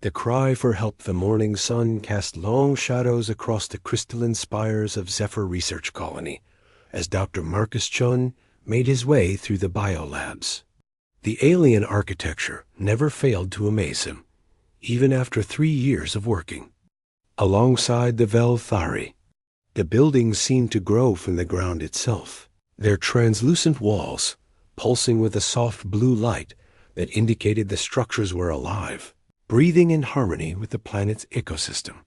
The cry for help the morning sun cast long shadows across the crystalline spires of Zephyr Research Colony as Dr. Marcus Chun made his way through the biolabs. The alien architecture never failed to amaze him, even after 3 years of working. Alongside the Velthari, the buildings seemed to grow from the ground itself, their translucent walls pulsing with a soft blue light that indicated the structures were alive, breathing in harmony with the planet's ecosystem.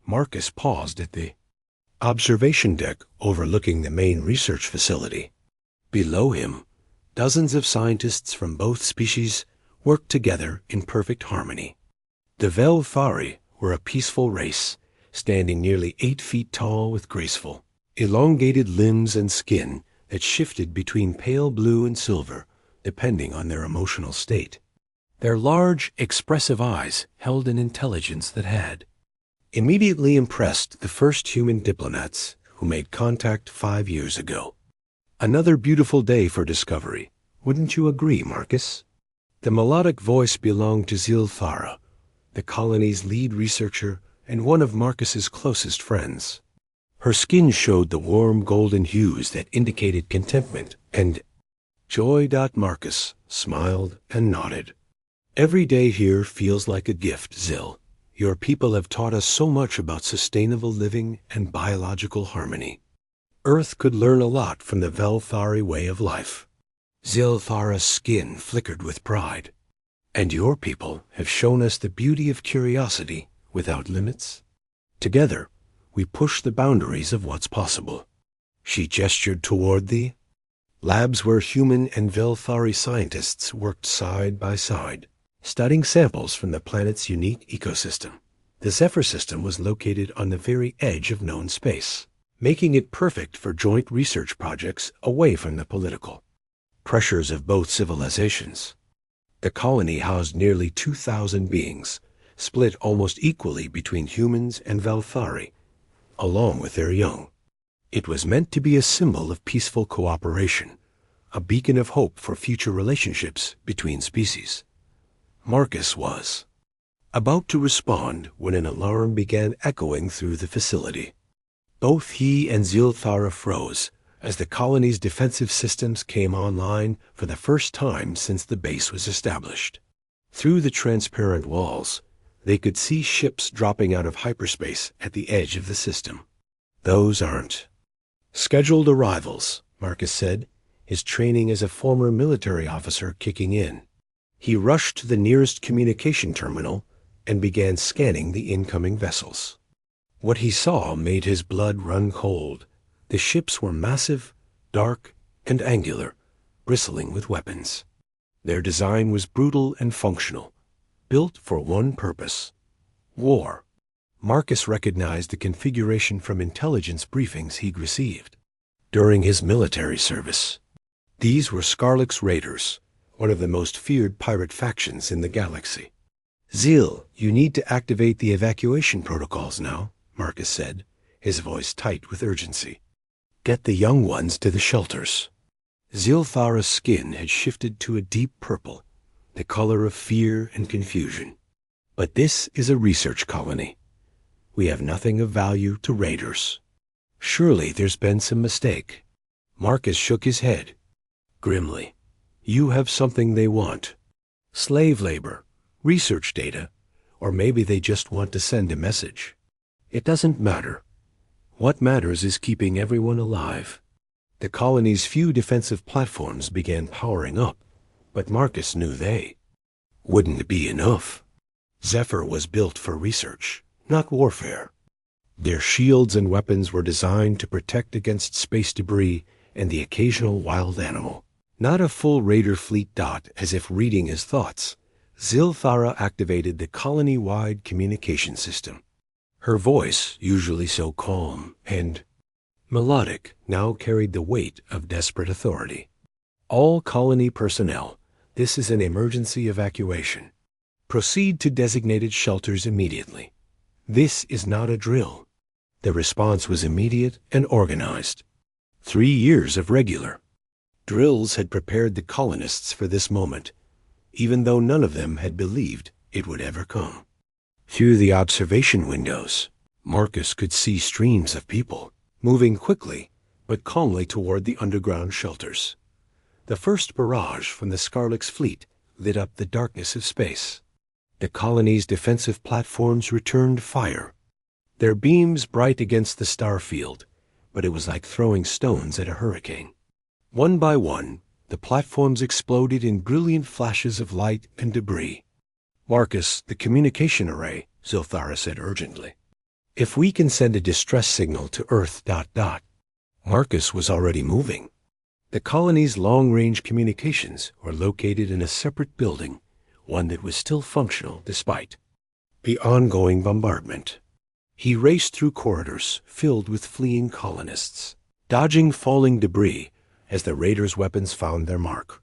Marcus paused at the observation deck overlooking the main research facility. Below him, dozens of scientists from both species worked together in perfect harmony. The Velthari were a peaceful race, standing nearly 8 feet tall with graceful, elongated limbs and skin that shifted between pale blue and silver, depending on their emotional state. Their large, expressive eyes held an intelligence that had immediately impressed the first human diplomats who made contact 5 years ago. Another beautiful day for discovery, wouldn't you agree, Marcus? The melodic voice belonged to Zilthara, the colony's lead researcher and one of Marcus's closest friends. Her skin showed the warm golden hues that indicated contentment and joy. Marcus smiled and nodded. Every day here feels like a gift, Zil. Your people have taught us so much about sustainable living and biological harmony. Earth could learn a lot from the Velthari way of life. Zilthara's skin flickered with pride. And your people have shown us the beauty of curiosity without limits. Together, we push the boundaries of what's possible. She gestured toward the labs where human and Velthari scientists worked side by side, studying samples from the planet's unique ecosystem. The Zephyr system was located on the very edge of known space, making it perfect for joint research projects away from the political pressures of both civilizations. The colony housed nearly 2,000 beings, split almost equally between humans and Velthari, along with their young. It was meant to be a symbol of peaceful cooperation, a beacon of hope for future relationships between species. Marcus was about to respond when an alarm began echoing through the facility. Both he and Zilthara froze as the colony's defensive systems came online for the first time since the base was established. Through the transparent walls, they could see ships dropping out of hyperspace at the edge of the system. Those aren't scheduled arrivals, Marcus said, his training as a former military officer kicking in. He rushed to the nearest communication terminal and began scanning the incoming vessels. What he saw made his blood run cold. The ships were massive, dark, and angular, bristling with weapons. Their design was brutal and functional, built for one purpose: war. Marcus recognized the configuration from intelligence briefings he'd received during his military service. These were Scarlix Raiders, one of the most feared pirate factions in the galaxy. Zil, you need to activate the evacuation protocols now, Marcus said, his voice tight with urgency. Get the young ones to the shelters. Zilthara's skin had shifted to a deep purple, the color of fear and confusion. But this is a research colony. We have nothing of value to raiders. Surely there's been some mistake. Marcus shook his head grimly. You have something they want. Slave labor, research data, or maybe they just want to send a message. It doesn't matter. What matters is keeping everyone alive. The colony's few defensive platforms began powering up, but Marcus knew they wouldn't be enough. Zephyr was built for research, not warfare. Their shields and weapons were designed to protect against space debris and the occasional wild animal. Not a full raider fleet. As if reading his thoughts, Zilthara activated the colony-wide communication system. Her voice, usually so calm and melodic, now carried the weight of desperate authority. All colony personnel, this is an emergency evacuation. Proceed to designated shelters immediately. This is not a drill. The response was immediate and organized. 3 years of regular drills had prepared the colonists for this moment, even though none of them had believed it would ever come. Through the observation windows, Marcus could see streams of people, moving quickly but calmly toward the underground shelters. The first barrage from the Scarlix fleet lit up the darkness of space. The colony's defensive platforms returned fire, their beams bright against the star field, but it was like throwing stones at a hurricane. One by one, the platforms exploded in brilliant flashes of light and debris. "Marcus, the communication array," Zilthara said urgently. "If we can send a distress signal to Earth... Marcus was already moving. The colony's long-range communications were located in a separate building, one that was still functional despite the ongoing bombardment. He raced through corridors filled with fleeing colonists, dodging falling debris as the raiders' weapons found their mark.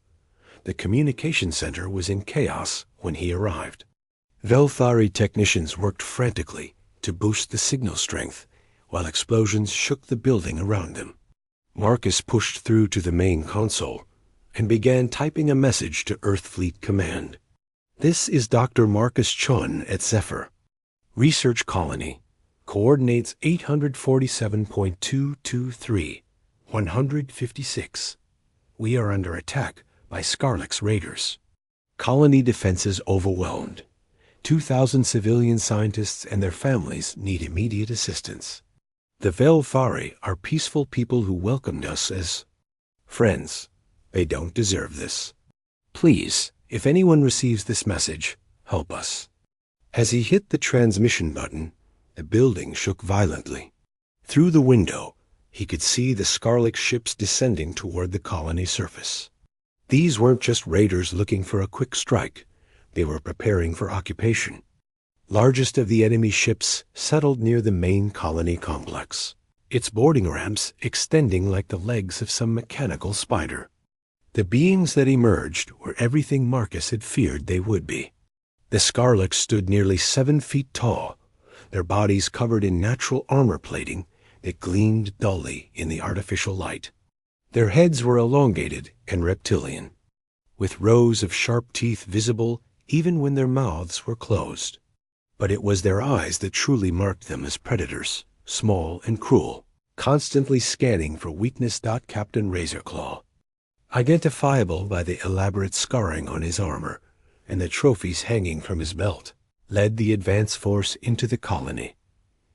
The communication center was in chaos when he arrived. Velthari technicians worked frantically to boost the signal strength, while explosions shook the building around them. Marcus pushed through to the main console and began typing a message to Earth Fleet Command. "This is Dr. Marcus Chun at Zephyr. Research Colony. Coordinates 847.223, 156. We are under attack by Scarlix raiders. Colony defenses overwhelmed. 2,000 civilian scientists and their families need immediate assistance. The Velthari are peaceful people who welcomed us as friends. They don't deserve this. Please, if anyone receives this message, help us." As he hit the transmission button, the building shook violently. Through the window, he could see the Scarlix ships descending toward the colony surface. These weren't just raiders looking for a quick strike. They were preparing for occupation. Largest of the enemy ships settled near the main colony complex, its boarding ramps extending like the legs of some mechanical spider. The beings that emerged were everything Marcus had feared they would be. The Scarlix stood nearly 7 feet tall, their bodies covered in natural armor plating that gleamed dully in the artificial light. Their heads were elongated and reptilian, with rows of sharp teeth visible even when their mouths were closed. But it was their eyes that truly marked them as predators, small and cruel, constantly scanning for weakness. Captain Razorclaw, identifiable by the elaborate scarring on his armor and the trophies hanging from his belt, led the advance force into the colony.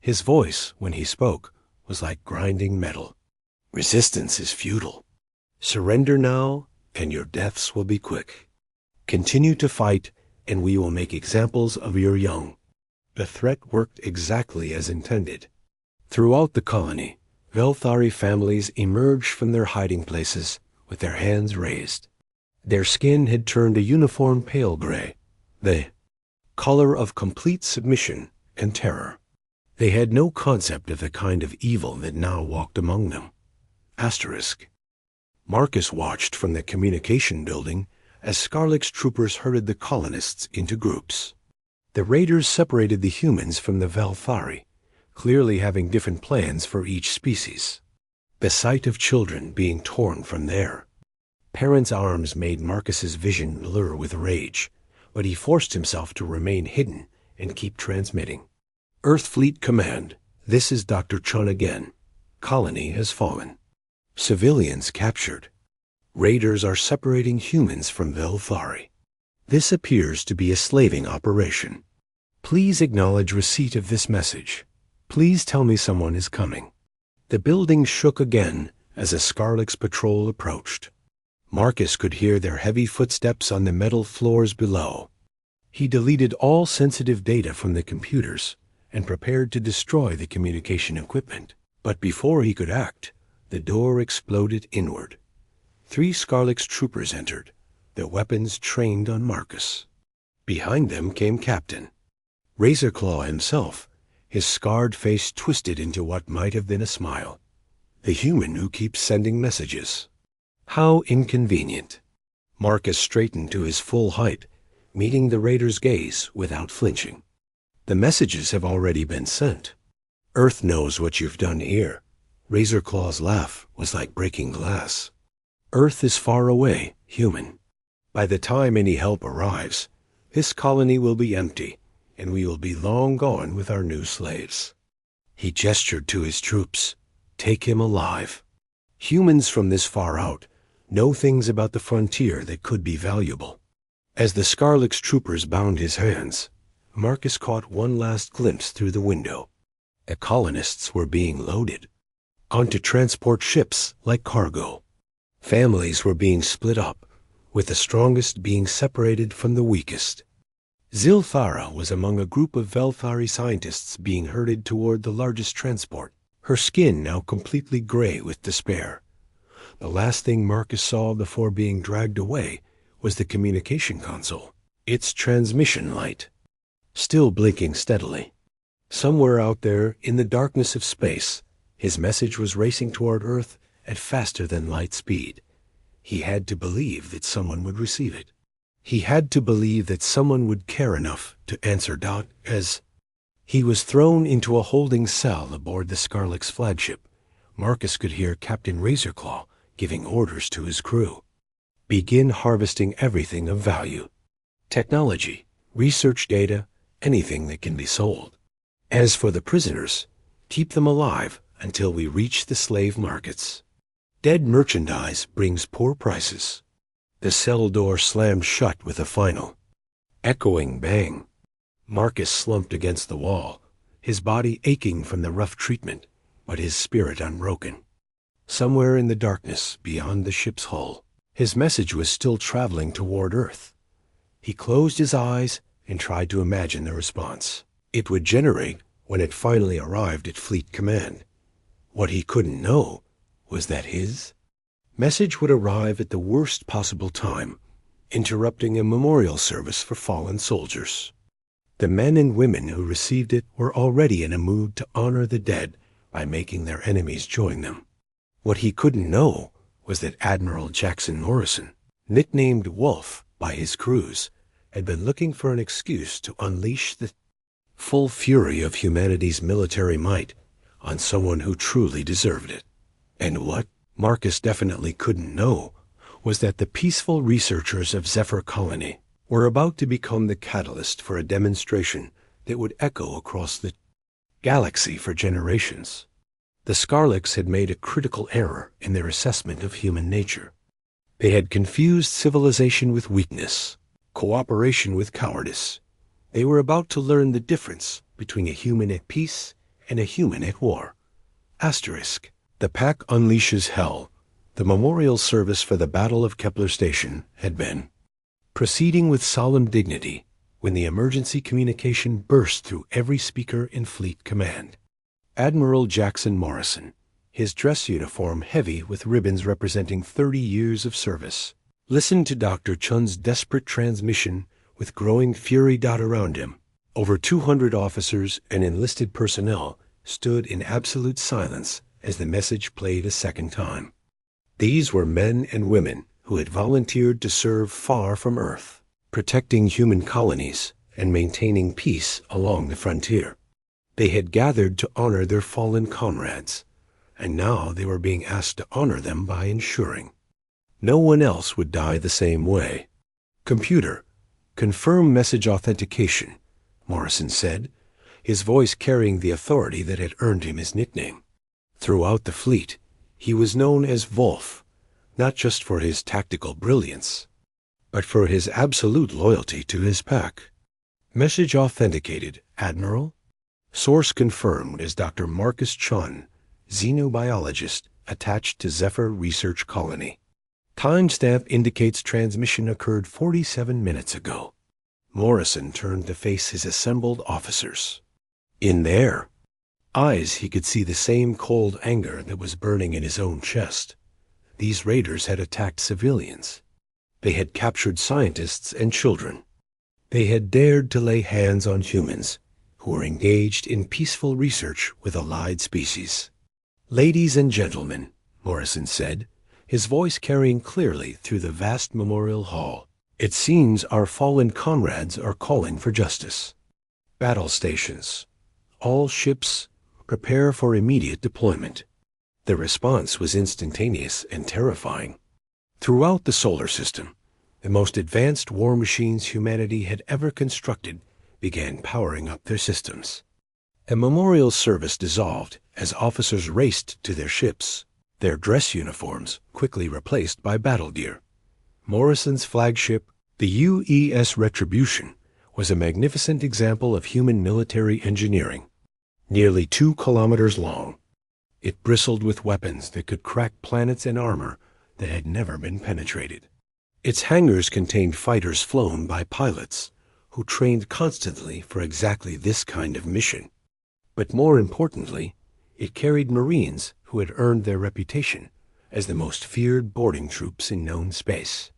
His voice, when he spoke, was like grinding metal. "Resistance is futile. Surrender now, and your deaths will be quick. Continue to fight, and we will make examples of your young." The threat worked exactly as intended. Throughout the colony, Velthari families emerged from their hiding places with their hands raised. Their skin had turned a uniform pale gray, the color of complete submission and terror. They had no concept of the kind of evil that now walked among them. Marcus watched from the communication building as Scarlix troopers herded the colonists into groups. The raiders separated the humans from the Velthari, clearly having different plans for each species. The sight of children being torn from their parents' arms made Marcus's vision blur with rage, but he forced himself to remain hidden and keep transmitting. "Earth Fleet Command, this is Dr. Chun again. Colony has fallen. Civilians captured. Raiders are separating humans from Velthari. This appears to be a slaving operation. Please acknowledge receipt of this message. Please tell me someone is coming." The building shook again as a Scarlix patrol approached. Marcus could hear their heavy footsteps on the metal floors below. He deleted all sensitive data from the computers and prepared to destroy the communication equipment. But before he could act, the door exploded inward. 3 Scarlix troopers entered, their weapons trained on Marcus. Behind them came Captain Razorclaw himself, his scarred face twisted into what might have been a smile. "The human who keeps sending messages. How inconvenient." Marcus straightened to his full height, meeting the raider's gaze without flinching. "The messages have already been sent. Earth knows what you've done here." Razorclaw's laugh was like breaking glass. "Earth is far away, human. By the time any help arrives, this colony will be empty, and we will be long gone with our new slaves." He gestured to his troops. "Take him alive. Humans from this far out know things about the frontier that could be valuable." As the Scarlet's troopers bound his hands, Marcus caught one last glimpse through the window. The colonists were being loaded onto transport ships like cargo. Families were being split up, with the strongest being separated from the weakest. Zilthara was among a group of Velthari scientists being herded toward the largest transport, her skin now completely gray with despair. The last thing Marcus saw before being dragged away was the communication console, its transmission light still blinking steadily. Somewhere out there in the darkness of space, his message was racing toward Earth at faster than light speed. He had to believe that someone would receive it. He had to believe that someone would care enough to answer Dot as he was thrown into a holding cell aboard the Scarlet's flagship. Marcus could hear Captain Razorclaw giving orders to his crew. Begin harvesting everything of value. Technology, research data, anything that can be sold. As for the prisoners, keep them alive until we reach the slave markets. Dead merchandise brings poor prices. The cell door slammed shut with a final, echoing bang. Marcus slumped against the wall, his body aching from the rough treatment, but his spirit unbroken. Somewhere in the darkness beyond the ship's hull, his message was still traveling toward Earth. He closed his eyes and tried to imagine the response it would generate when it finally arrived at Fleet Command. What he couldn't know was that his message would arrive at the worst possible time, interrupting a memorial service for fallen soldiers. The men and women who received it were already in a mood to honor the dead by making their enemies join them. What he couldn't know was that Admiral Jackson Morrison, nicknamed Wolf by his crews, had been looking for an excuse to unleash the full fury of humanity's military might on someone who truly deserved it. And what Marcus definitely couldn't know was that the peaceful researchers of Zephyr Colony were about to become the catalyst for a demonstration that would echo across the galaxy for generations. The Scarlets had made a critical error in their assessment of human nature. They had confused civilization with weakness, cooperation with cowardice. They were about to learn the difference between a human at peace and a human at war. Asterisk. The pack unleashes hell. The memorial service for the Battle of Kepler Station had been proceeding with solemn dignity when the emergency communication burst through every speaker in Fleet Command. Admiral Jackson Morrison, his dress uniform heavy with ribbons representing 30 years of service, listened to Dr. Chun's desperate transmission with growing fury around him. Over 200 officers and enlisted personnel stood in absolute silence as the message played a second time. These were men and women who had volunteered to serve far from Earth, protecting human colonies and maintaining peace along the frontier. They had gathered to honor their fallen comrades, and now they were being asked to honor them by ensuring no one else would die the same way. "Computer, confirm message authentication," Morrison said, his voice carrying the authority that had earned him his nickname. Throughout the fleet, he was known as Wolf, not just for his tactical brilliance, but for his absolute loyalty to his pack. "Message authenticated, Admiral." Source confirmed as Dr. Marcus Chun, xenobiologist attached to Zephyr Research Colony. Timestamp indicates transmission occurred 47 minutes ago. Morrison turned to face his assembled officers. In their eyes, he could see the same cold anger that was burning in his own chest. These raiders had attacked civilians. They had captured scientists and children. They had dared to lay hands on humans who were engaged in peaceful research with allied species. "Ladies and gentlemen," Morrison said, his voice carrying clearly through the vast memorial hall, "it seems our fallen comrades are calling for justice. Battle stations. All ships, prepare for immediate deployment." The response was instantaneous and terrifying. Throughout the solar system, the most advanced war machines humanity had ever constructed began powering up their systems. A memorial service dissolved as officers raced to their ships, their dress uniforms quickly replaced by battle gear. Morrison's flagship, the UES Retribution, was a magnificent example of human military engineering. Nearly 2 kilometers long, it bristled with weapons that could crack planets and armor that had never been penetrated. Its hangars contained fighters flown by pilots who trained constantly for exactly this kind of mission. But more importantly, it carried Marines who had earned their reputation as the most feared boarding troops in known space.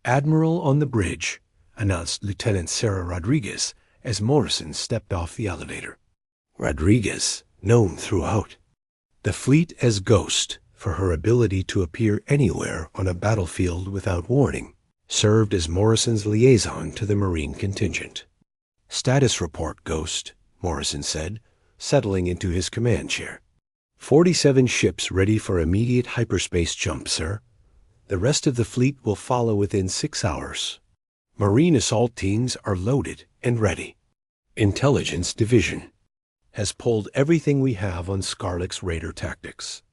"Admiral on the bridge," announced Lieutenant Sarah Rodriguez as Morrison stepped off the elevator. Rodriguez, known throughout the fleet as Ghost for her ability to appear anywhere on a battlefield without warning, served as Morrison's liaison to the Marine contingent. "Status report, Ghost," Morrison said, settling into his command chair. 47 ships ready for immediate hyperspace jump, sir. The rest of the fleet will follow within 6 hours. Marine assault teams are loaded and ready. Intelligence Division has pulled everything we have on Scarlex's radar tactics.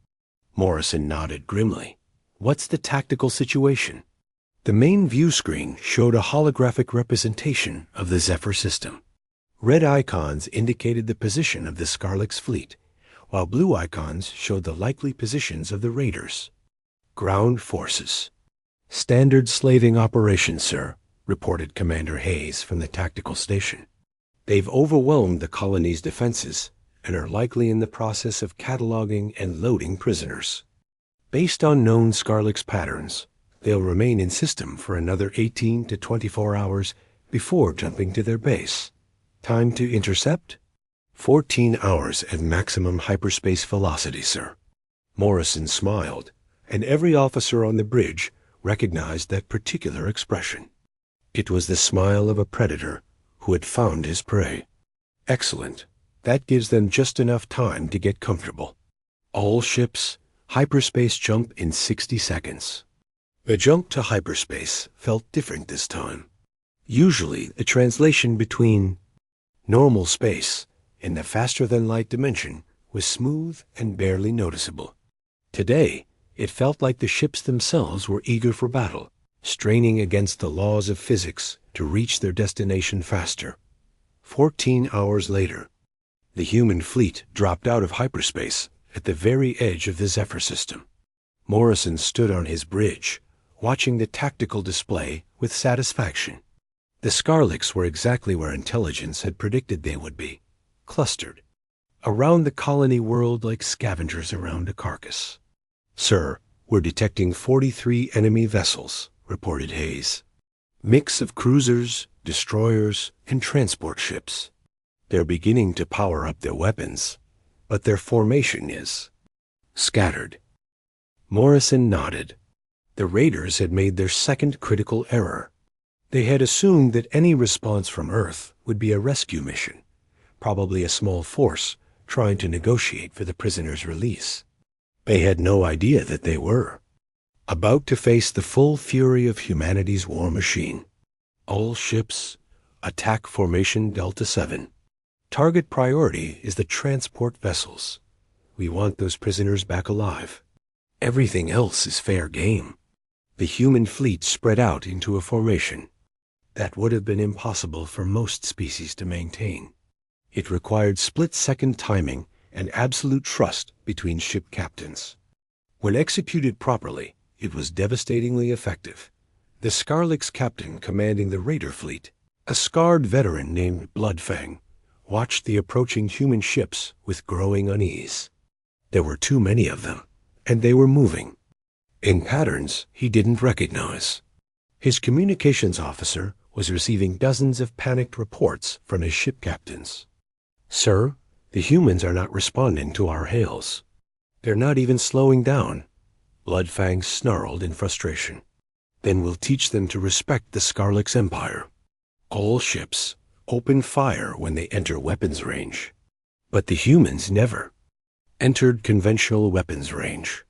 Morrison nodded grimly. "What's the tactical situation?" The main view screen showed a holographic representation of the Zephyr system. Red icons indicated the position of the Scarlex fleet, while blue icons showed the likely positions of the raiders. "Ground forces. Standard slaving operation, sir," reported Commander Hayes from the tactical station. "They've overwhelmed the colony's defenses and are likely in the process of cataloging and loading prisoners. Based on known Scarlex patterns, they'll remain in system for another 18 to 24 hours before jumping to their base. Time to intercept? 14 hours at maximum hyperspace velocity, sir." Morrison smiled, and every officer on the bridge recognized that particular expression. It was the smile of a predator who had found his prey. "Excellent. That gives them just enough time to get comfortable. All ships, hyperspace jump in 60 seconds. The jump to hyperspace felt different this time. Usually, the translation between normal space and the faster-than-light dimension was smooth and barely noticeable. Today, it felt like the ships themselves were eager for battle, straining against the laws of physics to reach their destination faster. 14 hours later, the human fleet dropped out of hyperspace at the very edge of the Zephyr system. Morrison stood on his bridge, watching the tactical display with satisfaction. The Scarlex were exactly where intelligence had predicted they would be, clustered around the colony world like scavengers around a carcass. "Sir, we're detecting 43 enemy vessels," reported Hayes. "Mix of cruisers, destroyers, and transport ships. They're beginning to power up their weapons, but their formation is scattered." Morrison nodded. The raiders had made their second critical error. They had assumed that any response from Earth would be a rescue mission, probably a small force trying to negotiate for the prisoners' release. They had no idea that they were about to face the full fury of humanity's war machine. "All ships, attack formation Delta 7. Target priority is the transport vessels. We want those prisoners back alive. Everything else is fair game." The human fleet spread out into a formation that would have been impossible for most species to maintain. It required split-second timing and absolute trust between ship captains. When executed properly, it was devastatingly effective. The Scarlex captain commanding the raider fleet, a scarred veteran named Bloodfang, watched the approaching human ships with growing unease. There were too many of them, and they were moving in patterns he didn't recognize. His communications officer was receiving dozens of panicked reports from his ship captains. "Sir, the humans are not responding to our hails. They're not even slowing down." Bloodfang snarled in frustration. "Then we'll teach them to respect the Scarlex Empire. All ships open fire when they enter weapons range." But the humans never entered conventional weapons range.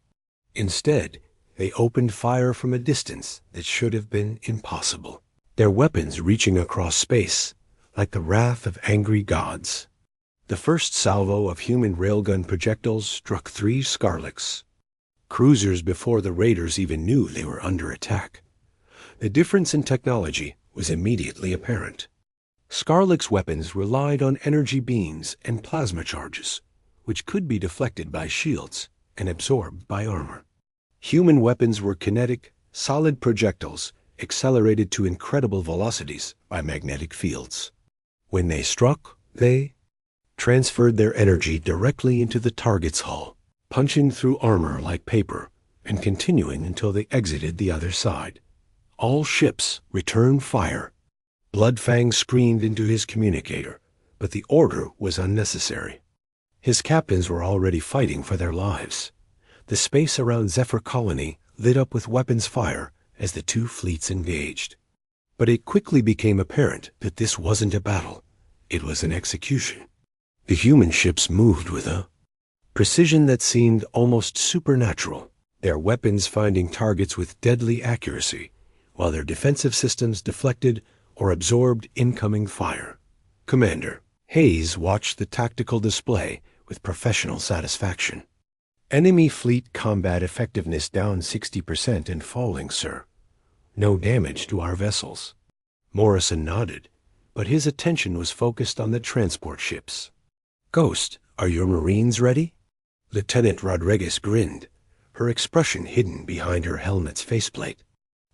Instead, they opened fire from a distance that should have been impossible. Their weapons reaching across space, like the wrath of angry gods. The first salvo of human railgun projectiles struck 3 Scarlets, cruisers before the raiders even knew they were under attack. The difference in technology was immediately apparent. Scarlet's weapons relied on energy beams and plasma charges, which could be deflected by shields and absorbed by armor. Human weapons were kinetic, solid projectiles accelerated to incredible velocities by magnetic fields. When they struck, they transferred their energy directly into the target's hull, punching through armor like paper and continuing until they exited the other side. All ships returned fire. Bloodfang screamed into his communicator, but the order was unnecessary. His captains were already fighting for their lives. The space around Zephyr Colony lit up with weapons fire as the 2 fleets engaged. But it quickly became apparent that this wasn't a battle. It was an execution. The human ships moved with a precision that seemed almost supernatural, their weapons finding targets with deadly accuracy, while their defensive systems deflected or absorbed incoming fire. Commander Hayes watched the tactical display with professional satisfaction. Enemy fleet combat effectiveness down 60% and falling, sir. No damage to our vessels. Morrison nodded, but his attention was focused on the transport ships. Ghost, are your Marines ready? Lieutenant Rodriguez grinned, her expression hidden behind her helmet's faceplate.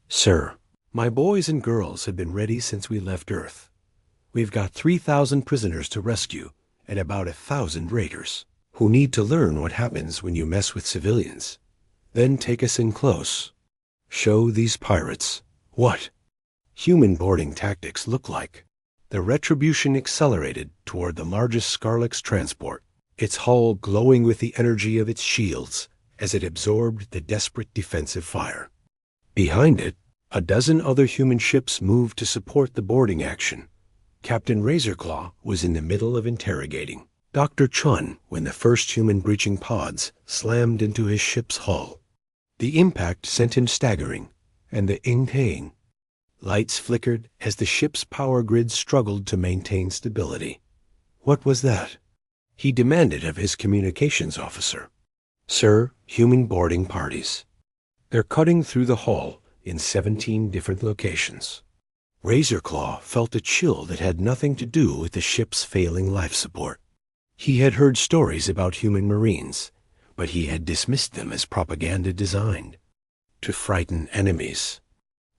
Sir, my boys and girls have been ready since we left Earth. We've got 3,000 prisoners to rescue and about 1,000 raiders who need to learn what happens when you mess with civilians. Then take us in close. Show these pirates what human boarding tactics look like. The Retribution accelerated toward the largest Scarlet's transport, its hull glowing with the energy of its shields as it absorbed the desperate defensive fire. Behind it, a dozen other human ships moved to support the boarding action. Captain Razorclaw was in the middle of interrogating Dr. Chun when the first human breaching pods slammed into his ship's hull. The impact sent him staggering, and the ing-tang lights flickered as the ship's power grid struggled to maintain stability. What was that? He demanded of his communications officer. Sir, human boarding parties. They're cutting through the hull in 17 different locations. Razorclaw felt a chill that had nothing to do with the ship's failing life support. He had heard stories about human Marines, but he had dismissed them as propaganda designed to frighten enemies.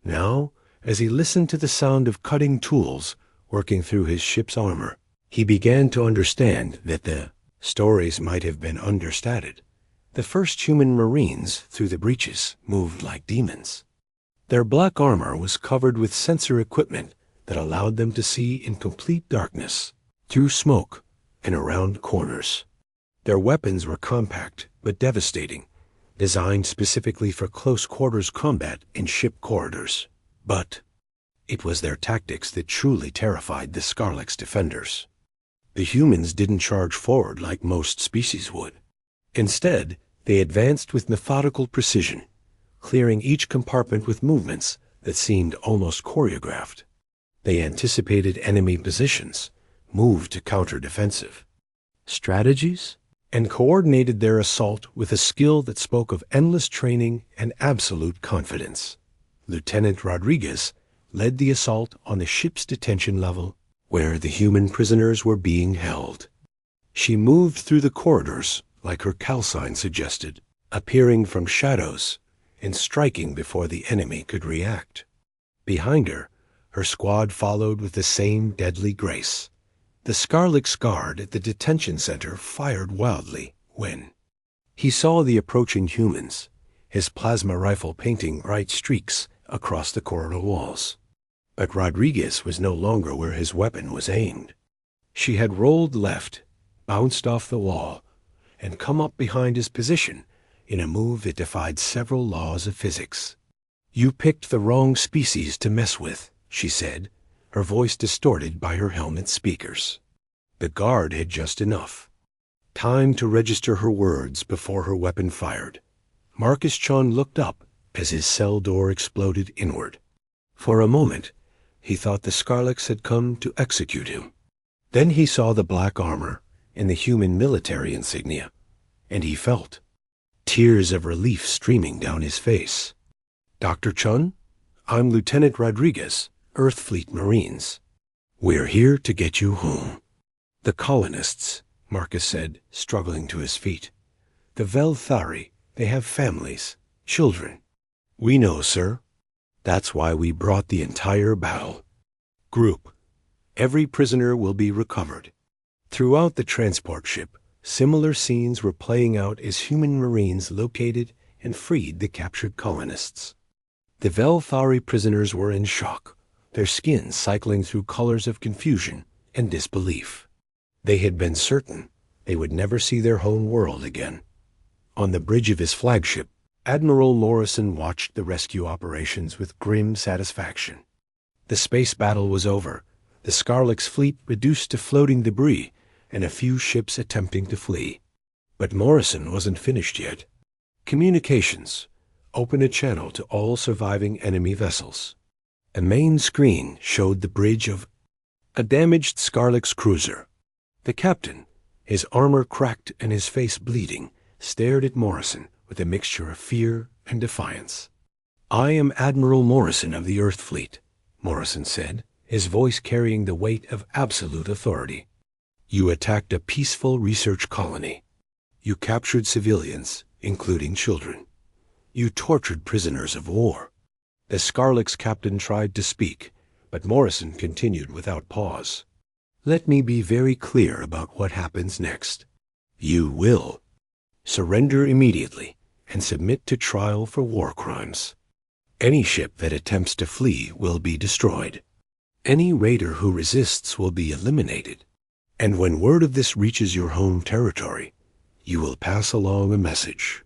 Now, as he listened to the sound of cutting tools working through his ship's armor, he began to understand that the stories might have been understated. The first human Marines through the breaches moved like demons. Their black armor was covered with sensor equipment that allowed them to see in complete darkness, through smoke, and around corners. Their weapons were compact but devastating, designed specifically for close-quarters combat in ship corridors. But it was their tactics that truly terrified the Scarlet's defenders. The humans didn't charge forward like most species would. Instead, they advanced with methodical precision, clearing each compartment with movements that seemed almost choreographed. They anticipated enemy positions, moved to counter-defensive strategies, and coordinated their assault with a skill that spoke of endless training and absolute confidence. Lieutenant Rodriguez led the assault on the ship's detention level, where the human prisoners were being held. She moved through the corridors, like her call sign suggested, appearing from shadows and striking before the enemy could react. Behind her, her squad followed with the same deadly grace. The Scarlet's guard at the detention center fired wildly when he saw the approaching humans, his plasma rifle painting bright streaks across the corridor walls. But Rodriguez was no longer where his weapon was aimed. She had rolled left, bounced off the wall, and come up behind his position in a move that defied several laws of physics. "You picked the wrong species to mess with," she said, her voice distorted by her helmet speakers. The guard had just enough time to register her words before her weapon fired. Marcus Chun looked up as his cell door exploded inward. For a moment, He thought the Scarlets had come to execute him. Then he saw the black armor and the human military insignia, and he felt tears of relief streaming down his face. "Dr. Chun, I'm Lieutenant Rodriguez, Earth Fleet Marines. We're here to get you home." "The colonists," Marcus said, struggling to his feet. "The Velthari, they have families, children." "We know, sir. That's why we brought the entire battle. Group, every prisoner will be recovered." Throughout the transport ship, similar scenes were playing out as human Marines located and freed the captured colonists. The Velthari prisoners were in shock, their skins cycling through colors of confusion and disbelief. They had been certain they would never see their home world again. On the bridge of his flagship, Admiral Morrison watched the rescue operations with grim satisfaction. The space battle was over, the Scarlets' fleet reduced to floating debris, and a few ships attempting to flee. But Morrison wasn't finished yet. "Communications. Open a channel to all surviving enemy vessels." A main screen showed the bridge of a damaged Scarlets cruiser. The captain, his armor cracked and his face bleeding, stared at Morrison with a mixture of fear and defiance. "I am Admiral Morrison of the Earth Fleet," Morrison said, his voice carrying the weight of absolute authority. "You attacked a peaceful research colony. You captured civilians, including children. You tortured prisoners of war." The Scarlets captain tried to speak, but Morrison continued without pause. "Let me be very clear about what happens next. You will surrender immediately and submit to trial for war crimes. Any ship that attempts to flee will be destroyed. Any raider who resists will be eliminated. And when word of this reaches your home territory, you will pass along a message."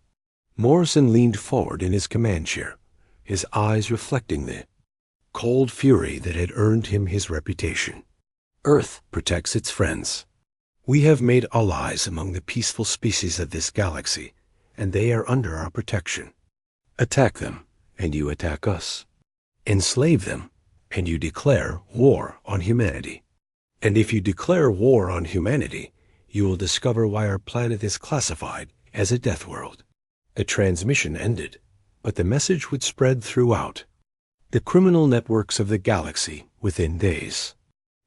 Morrison leaned forward in his command chair, his eyes reflecting the cold fury that had earned him his reputation. "Earth protects its friends. We have made allies among the peaceful species of this galaxy, and they are under our protection. Attack them, and you attack us. Enslave them, and you declare war on humanity. And if you declare war on humanity, you will discover why our planet is classified as a death world." The transmission ended, but the message would spread throughout the criminal networks of the galaxy within days.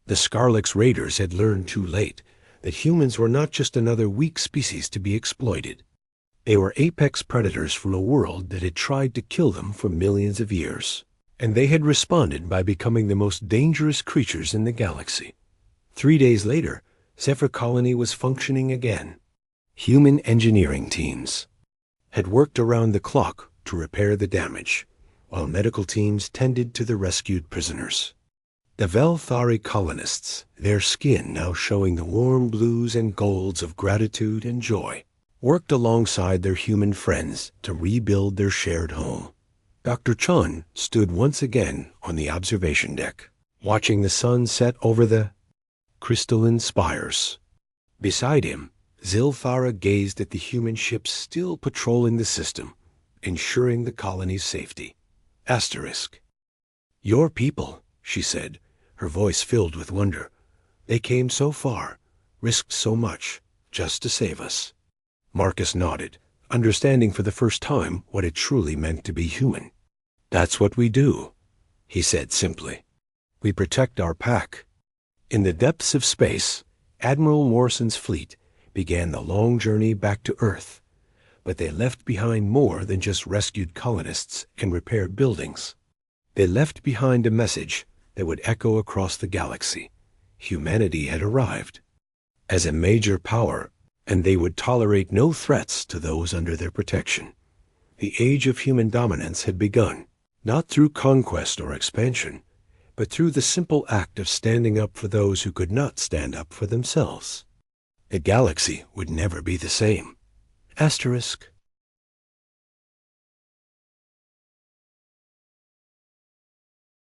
The Scarlets raiders had learned too late that humans were not just another weak species to be exploited. They were apex predators from a world that had tried to kill them for millions of years, and they had responded by becoming the most dangerous creatures in the galaxy. 3 days later, Zephyr Colony was functioning again. Human engineering teams had worked around the clock to repair the damage, while medical teams tended to the rescued prisoners. The Velthari colonists, their skin now showing the warm blues and golds of gratitude and joy, worked alongside their human friends to rebuild their shared home. Dr. Chun stood once again on the observation deck, watching the sun set over the crystalline spires. Beside him, Zilthara gazed at the human ships still patrolling the system, ensuring the colony's safety. Asterisk. "Your people," she said, her voice filled with wonder. "They came so far, risked so much, just to save us." Marcus nodded, understanding for the first time what it truly meant to be human. "That's what we do," he said simply. "We protect our pack." In the depths of space, Admiral Morrison's fleet began the long journey back to Earth, but they left behind more than just rescued colonists and repaired buildings. They left behind a message that would echo across the galaxy. Humanity had arrived as a major power, and they would tolerate no threats to those under their protection. The age of human dominance had begun, not through conquest or expansion, but through the simple act of standing up for those who could not stand up for themselves. The galaxy would never be the same. Asterisk.